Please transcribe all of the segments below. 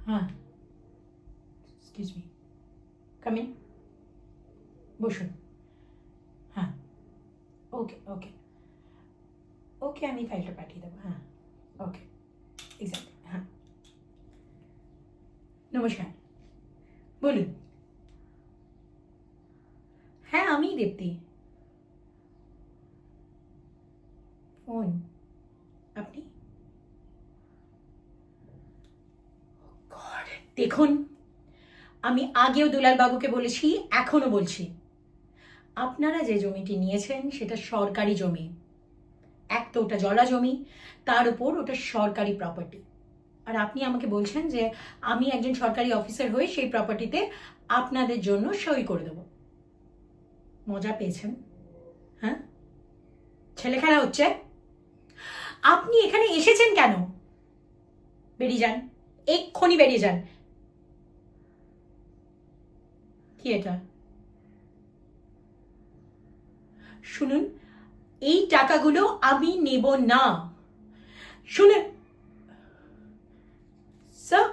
হ্যাঁ, excuse me, come in, বসুন। হ্যাঁ, ওকে ওকে ওকে, আমি ফাইলটা পাঠিয়ে দেবো। হ্যাঁ, ওকে, এক্স্যাক্টলি। হ্যাঁ, নমস্কার, বলুন। হ্যাঁ, আমিই দীপ্তি। ফোন, আপনি? গড, দেখুন, আমি আগেও দুলাল বাবুকে বলেছি, এখনো বলছি, আপনারা যে জমিটি নিয়েছেন সেটা সরকারি জমি। এক তো ওটা জলা জমি, তার উপর ওটা সরকারি প্রপার্টি। আর আপনি আমাকে বলছেন যে আমি একজন সরকারি অফিসার হয়ে সেই প্রপার্টিতে আপনাদের জন্য সই করে দেব। মজা পেয়েছেন? হ্যাঁ, ছেলে খেলা হচ্ছে? আপনি এখানে এসেছেন কেন? বেরিয়ে যান, এক্ষুনি বেরিয়ে যান। কি এটা? শুনুন, এই টাকাগুলো আমি নেব না। শুনুন স্যার,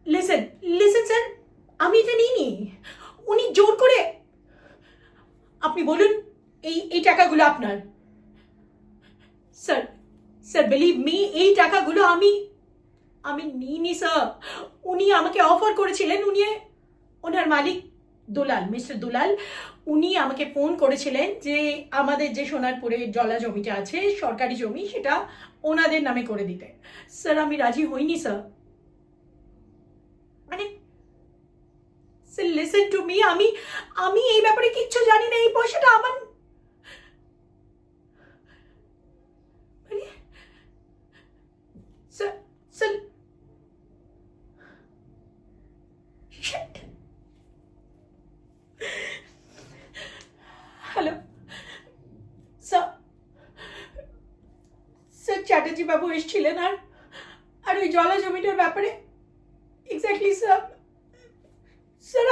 লিসেন লিসেন স্যার, আমি এটা নিইনি। উনি জোর করে, আপনি বলুন এই এই টাকাগুলো আপনার। স্যার, স্যার বিলিভ মি, এই টাকাগুলো আমি আমি নিইনি স্যার। উনি আমাকে অফার করেছিলেন, উনি ওনার মালিক দুলাল, মিস্টার দুলাল, উনি আমাকে ফোন করেছিলেন যে আমাদের যে সোনারপুরে জলা জমিটা আছে সরকারি জমি, সেটা ওনাদের নামে করে দিতে। স্যার আমি রাজি হইনি স্যার। মানে স্যার লিসেন টু মি, আমি আমি এই ব্যাপারে কিচ্ছু জানি না। এই পয়সাটা আমার, মানে sir, sir, hello sir, sir Chatterjee বাবু এসেছিলেন আর আর ওই জলা জমিটার ব্যাপারে। Exactly sir. স্যার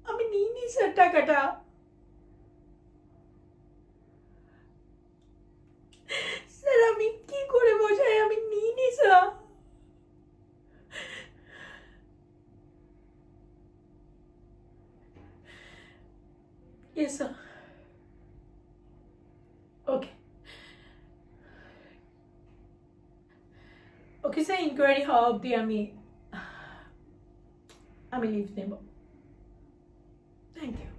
আমি নিইনি স্যার টাকাটা। স্যার আমি কি করে বোঝাই আমি নিইনি sir. Yes sir. Okay okay sir, enquiry হওয়া অবধি আমি আমি লিভ নেব। Thank you.